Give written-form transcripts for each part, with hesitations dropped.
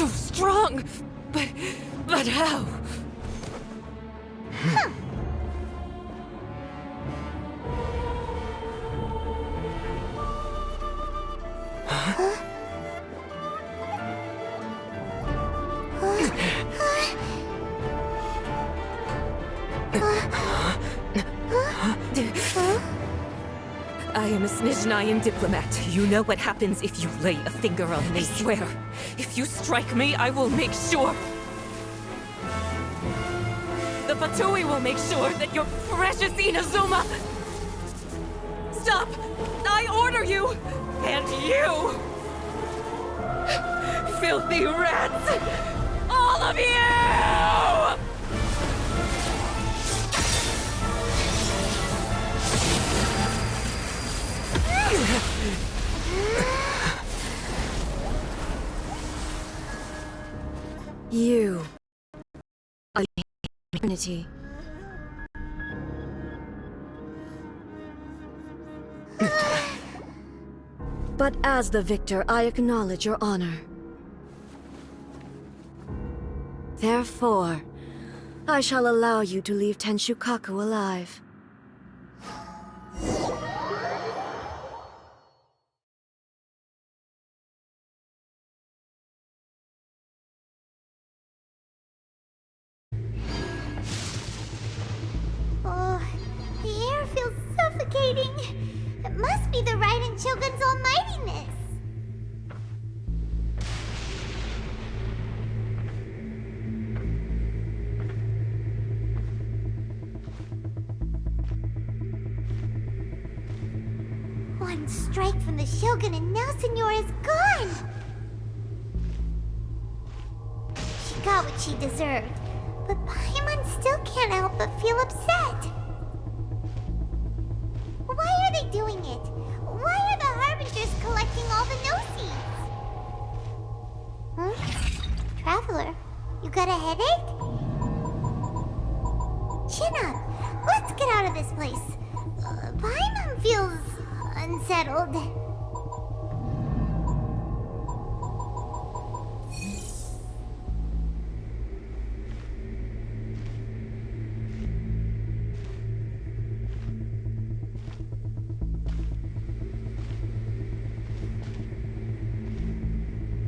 so strong! But how? Huh. I am a Snezhnayan diplomat. You know what happens if you lay a finger on me. I swear, if you strike me, I will make sure. The Fatui will make sure that your precious Inazuma... Stop! I order you! And you! Filthy rats! All of you! You are eternity. But as the victor, I acknowledge your honor. Therefore, I shall allow you to leave Tenshukaku alive. Oh, the air feels suffocating. It must be the Raiden Shogun's almightiness. One strike from the Shogun and now Senora is gone! She got what she deserved, but Paimon still can't help but feel upset. Why are they doing it? Why are the Harbingers collecting all the no-seeds? Huh? Traveler, you got a headache? Chin up! Let's get out of this place. Paimon feels... unsettled.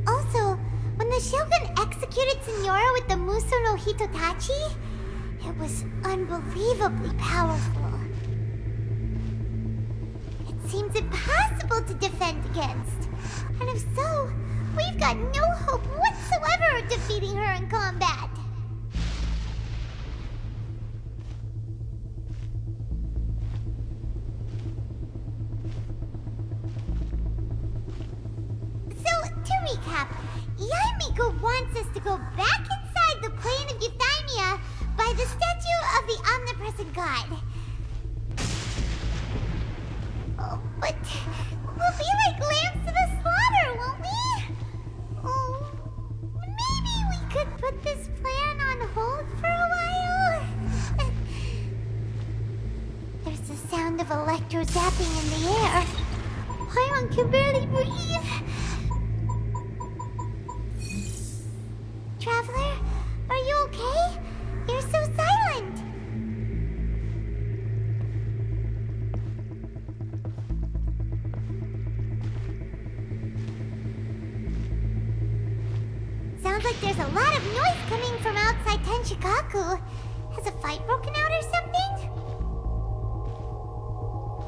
Also, when the Shogun executed Senora with the Muso no Hitotachi, it was unbelievably powerful. Seems impossible to defend against. And if so, we've got no hope whatsoever of defeating her in combat. So, to recap, Yaimiko wants us to go back inside the plane of Euthymia by the statue of the omnipresent god. But we'll be like lambs to the slaughter, won't we? Oh, maybe we could put this plan on hold for a while? There's the sound of electro zapping in the air. Paimon can barely breathe. Traveler, are you okay? You're so silent. Sounds like there's a lot of noise coming from outside Tenshukaku. Has a fight broken out or something?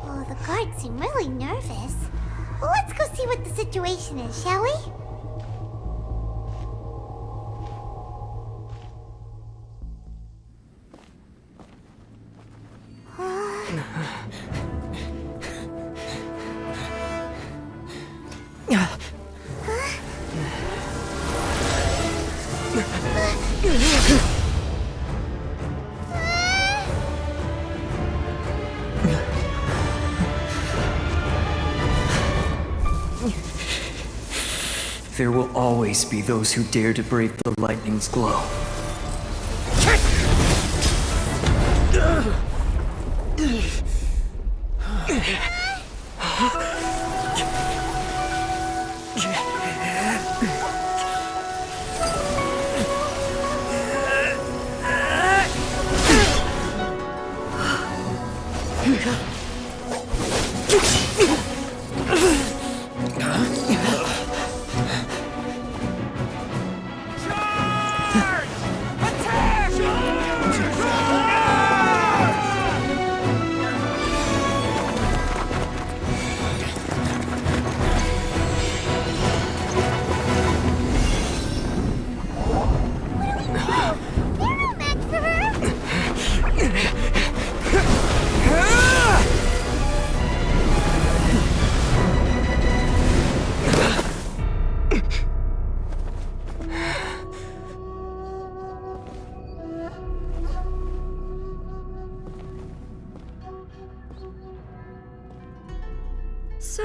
Oh, the guards seem really nervous. Well, let's go see what the situation is, shall we? There will always be those who dare to brave the lightning's glow.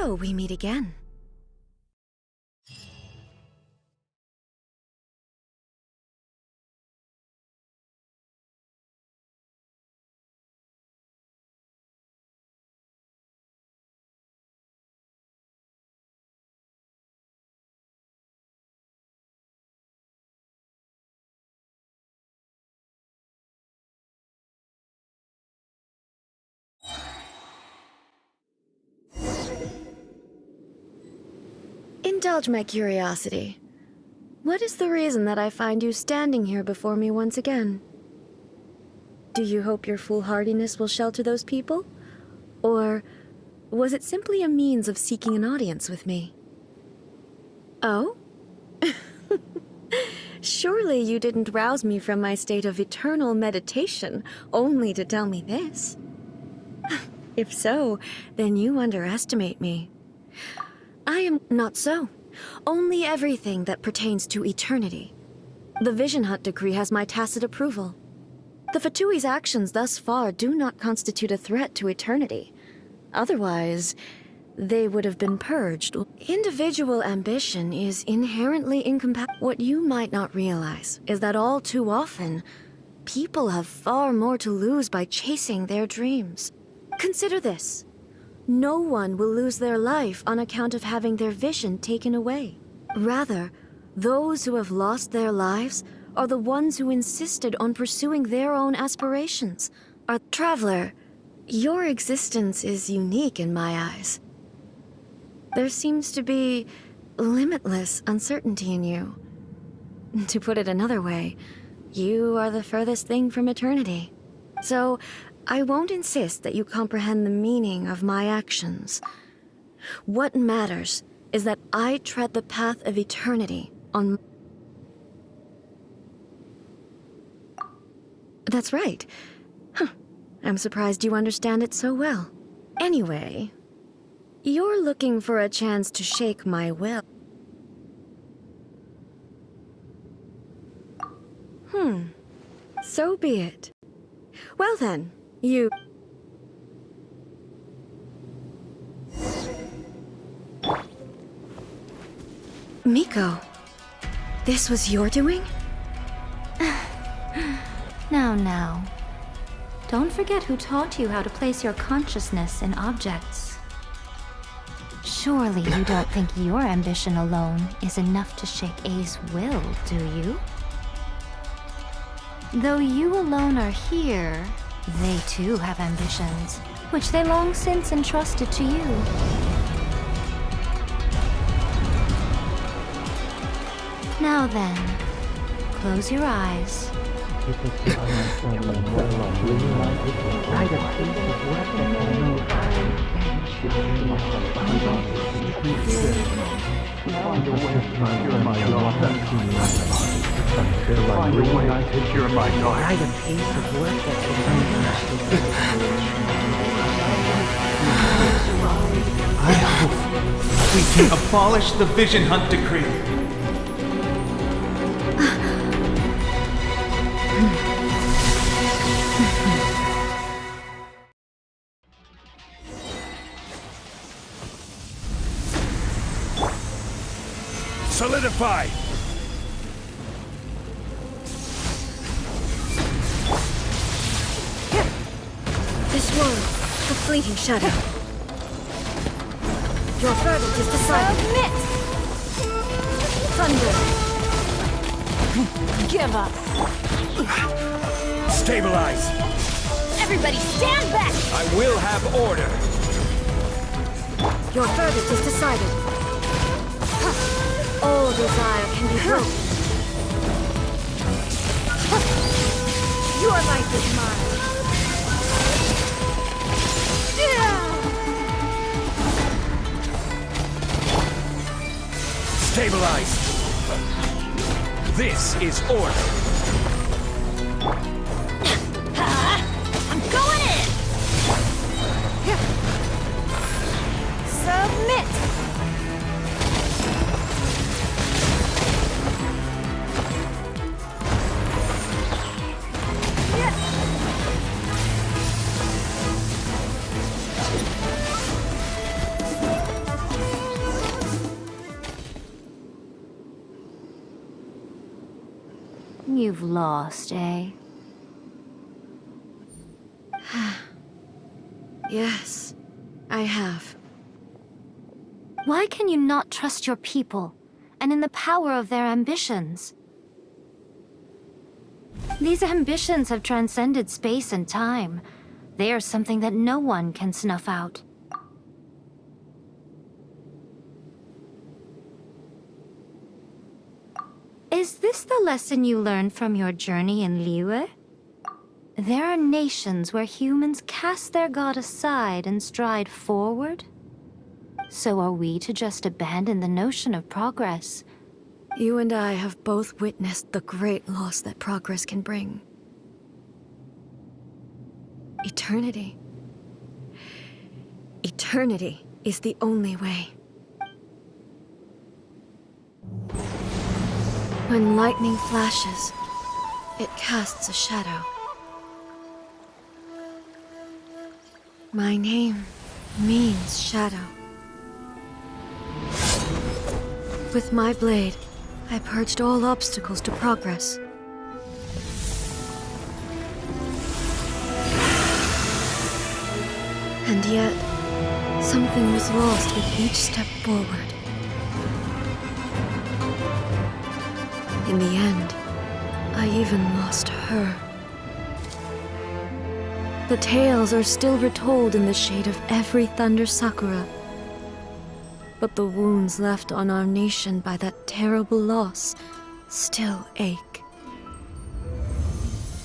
So we meet again. Indulge my curiosity. What is the reason that I find you standing here before me once again? Do you hope your foolhardiness will shelter those people? Or was it simply a means of seeking an audience with me? Oh? Surely you didn't rouse me from my state of eternal meditation only to tell me this. If so, then you underestimate me. I am not so. Only everything that pertains to eternity. The Vision Hunt decree has my tacit approval. The Fatui's actions thus far do not constitute a threat to eternity. Otherwise, they would have been purged. Individual ambition is inherently incompatible. What you might not realize is that all too often, people have far more to lose by chasing their dreams. Consider this. No one will lose their life on account of having their vision taken away. Rather, those who have lost their lives are the ones who insisted on pursuing their own aspirations. Traveler, your existence is unique in my eyes. There seems to be limitless uncertainty in you. To put it another way, you are the furthest thing from eternity. So, I won't insist that you comprehend the meaning of my actions. What matters is that I tread the path of eternity on... That's right. Huh. I'm surprised you understand it so well. Anyway, you're looking for a chance to shake my will. So be it. Well then, you... Miko, this was your doing? Now. Don't forget who taught you how to place your consciousness in objects. Surely you don't think your ambition alone is enough to shake A's will, do you? Though you alone are here, they too have ambitions, which they long since entrusted to you. Now then, close your eyes. I hope we can abolish the Vision Hunt decree. Solidify! This world, a fleeting shadow. Your verdict is decided. Submit! Thunder. Give up! Stabilize! Everybody stand back! I will have order! Your verdict is decided. All desire can be broken. Your life is mine. Stabilize! This is order! I'm going in! Submit! You've lost, eh? Yes, I have. Why can you not trust your people, and in the power of their ambitions? These ambitions have transcended space and time. They are something that no one can snuff out. Is this the lesson you learned from your journey in Liyue? There are nations where humans cast their god aside and stride forward? So are we to just abandon the notion of progress? You and I have both witnessed the great loss that progress can bring. Eternity. Eternity is the only way. When lightning flashes, it casts a shadow. My name means shadow. With my blade, I purged all obstacles to progress. And yet, something was lost with each step forward. In the end, I even lost her. The tales are still retold in the shade of every Thunder Sakura. But the wounds left on our nation by that terrible loss still ache.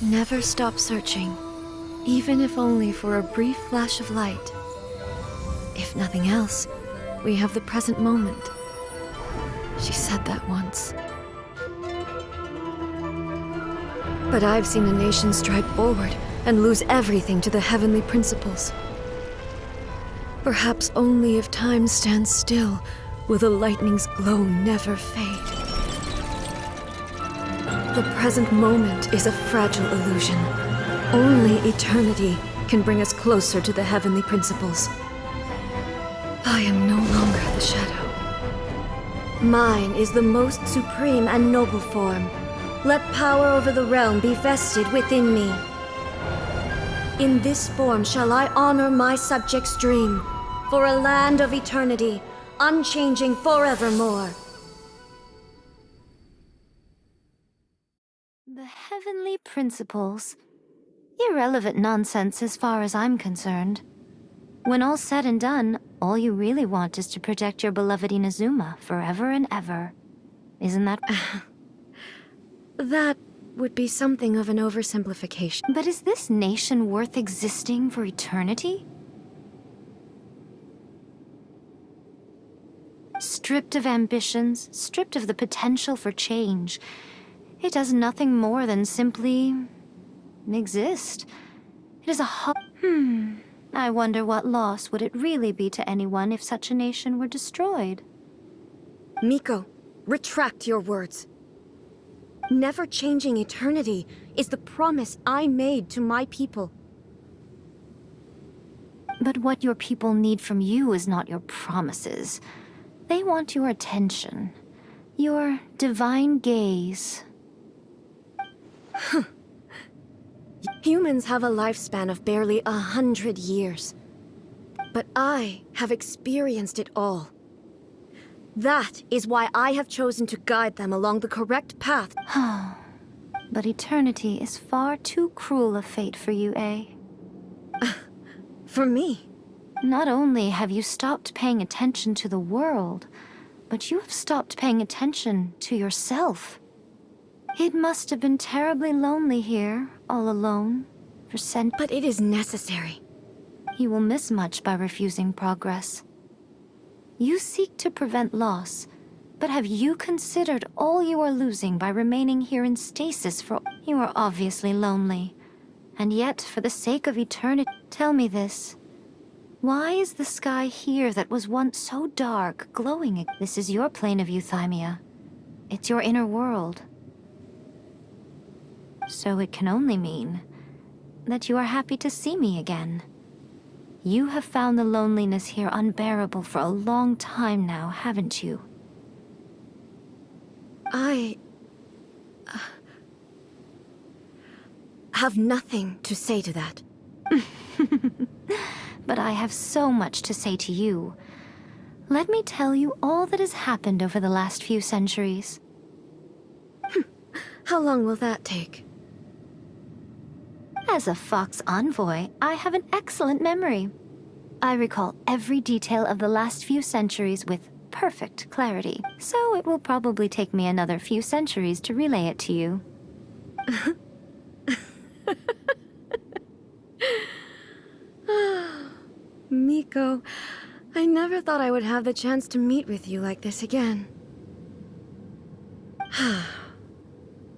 Never stop searching, even if only for a brief flash of light. If nothing else, we have the present moment. She said that once. But I've seen a nation stride forward and lose everything to the heavenly principles. Perhaps only if time stands still will the lightning's glow never fade. The present moment is a fragile illusion. Only eternity can bring us closer to the heavenly principles. I am no longer the shadow. Mine is the most supreme and noble form. Let power over the realm be vested within me. In this form shall I honor my subjects' dream, for a land of eternity, unchanging forevermore. The heavenly principles. Irrelevant nonsense as far as I'm concerned. When all's said and done, all you really want is to protect your beloved Inazuma forever and ever. Isn't that... That would be something of an oversimplification. But is this nation worth existing for eternity? Stripped of ambitions, stripped of the potential for change, it does nothing more than simply exist. It is a I wonder what loss would it really be to anyone if such a nation were destroyed. Miko, retract your words. Never changing eternity is the promise I made to my people. But what your people need from you is not your promises. They want your attention. Your divine gaze. Humans have a lifespan of barely 100 years. But I have experienced it all. That is why I have chosen to guide them along the correct path. But eternity is far too cruel a fate for you, eh? For me? Not only have you stopped paying attention to the world, but you have stopped paying attention to yourself. It must have been terribly lonely here, all alone, for centuries. But it is necessary. You will miss much by refusing progress. You seek to prevent loss, but have you considered all you are losing by remaining here in stasis for... You are obviously lonely, and yet, for the sake of eternity, tell me this. Why is the sky here that was once so dark glowing again? This is your plane of euthymia. It's your inner world. So it can only mean that you are happy to see me again. You have found the loneliness here unbearable for a long time now, have nothing to say to that. But I have so much to say to you. Let me tell you all that has happened over the last few centuries. How long will that take? As a Fox envoy, I have an excellent memory. I recall every detail of the last few centuries with perfect clarity, so it will probably take me another few centuries to relay it to you. Miko, I never thought I would have the chance to meet with you like this again.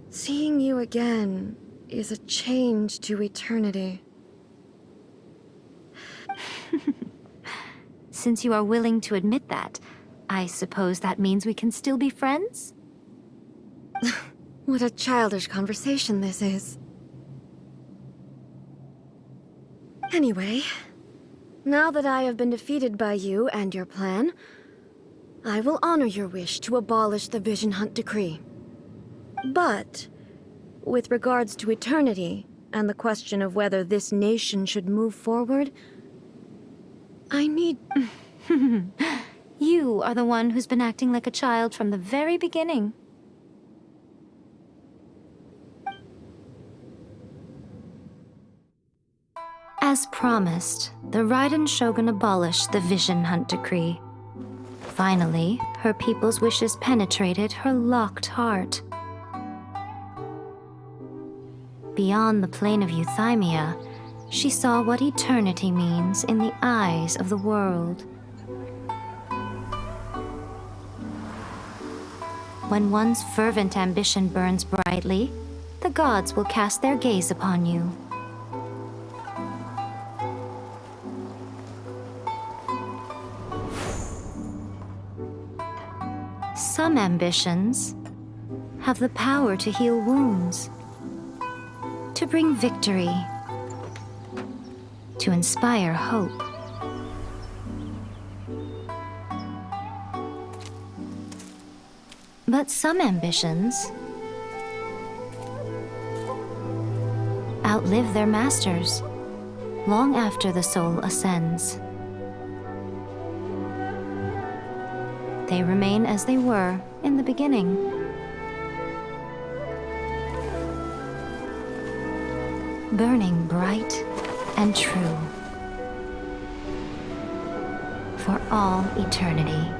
Seeing you again is a change to eternity. Since you are willing to admit that, I suppose that means we can still be friends? What a childish conversation this is. Anyway, now that I have been defeated by you and your plan, I will honor your wish to abolish the Vision Hunt Decree. But, with regards to eternity and the question of whether this nation should move forward, I need... You are the one who's been acting like a child from the very beginning. As promised, the Raiden Shogun abolished the Vision Hunt Decree. Finally, her people's wishes penetrated her locked heart. Beyond the plane of Euthymia, she saw what eternity means in the eyes of the world. When one's fervent ambition burns brightly, the gods will cast their gaze upon you. Some ambitions have the power to heal wounds, to bring victory, to inspire hope. But some ambitions outlive their masters long after the soul ascends. They remain as they were in the beginning. Burning bright and true for all eternity.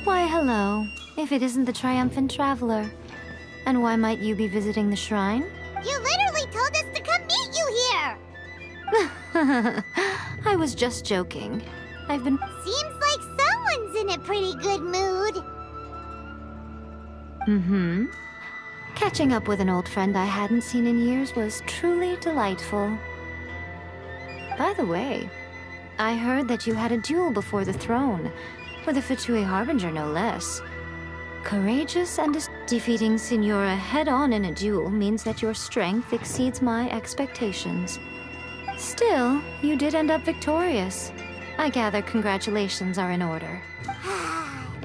Why, hello, if it isn't the triumphant traveler. And why might you be visiting the shrine? You literally told us to come meet you here! I was just joking. I've been... Seems like someone's in a pretty good mood. Mm-hmm. Catching up with an old friend I hadn't seen in years was truly delightful. By the way, I heard that you had a duel before the throne, with a Fatui Harbinger no less. Courageous and defeating Signora head-on in a duel means that your strength exceeds my expectations. Still, you did end up victorious. I gather congratulations are in order.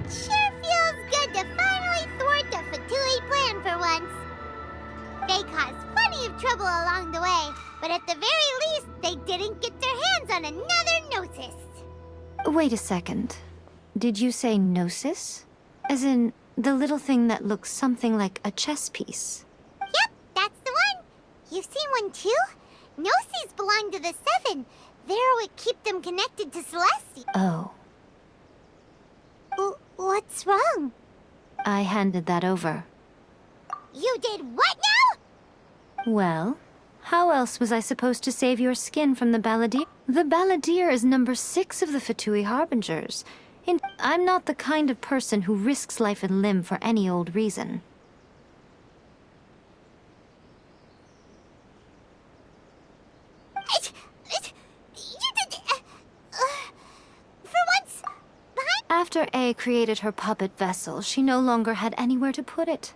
Sure feels good to finally thwart the Fatui plan for once. They caused plenty of trouble along the way, but at the very least, they didn't get their hands on another Gnosis. Wait a second. Did you say Gnosis? As in, the little thing that looks something like a chess piece? Yep, that's the one. You've seen one too? Gnosis belong to the Seven. They're what keep them connected to Celestia. Oh. What's wrong? I handed that over. You did what now? Well, how else was I supposed to save your skin from the Balladeer? The Balladeer is number 6 of the Fatui Harbingers. I'm not the kind of person who risks life and limb for any old reason. A created her puppet vessel, she no longer had anywhere to put it.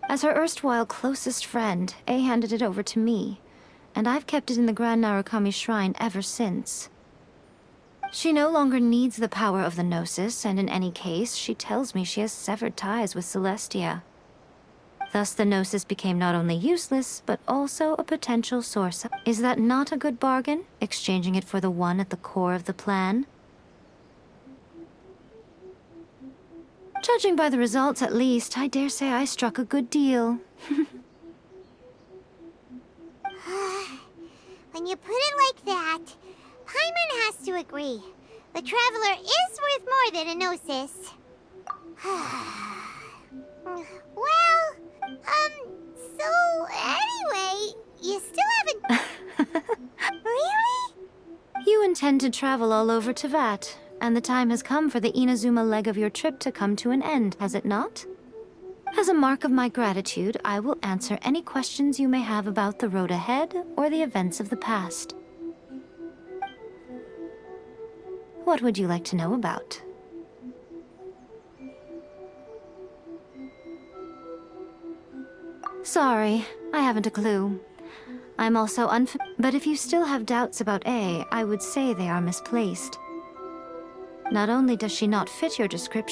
As her erstwhile closest friend, A handed it over to me, and I've kept it in the Grand Narukami Shrine ever since. She no longer needs the power of the Gnosis, and in any case, she tells me she has severed ties with Celestia. Thus, the Gnosis became not only useless, but also a potential source. Is that not a good bargain, exchanging it for the one at the core of the plan? Judging by the results, at least, I dare say I struck a good deal. When you put it like that, Paimon has to agree. The Traveler is worth more than a Gnosis. Well, so anyway, you still haven't... Really? You intend to travel all over Teyvat, and the time has come for the Inazuma leg of your trip to come to an end, has it not? As a mark of my gratitude, I will answer any questions you may have about the road ahead or the events of the past. What would you like to know about? Sorry, I haven't a clue. I'm also but if you still have doubts about A, I would say they are misplaced. Not only does she not fit your description,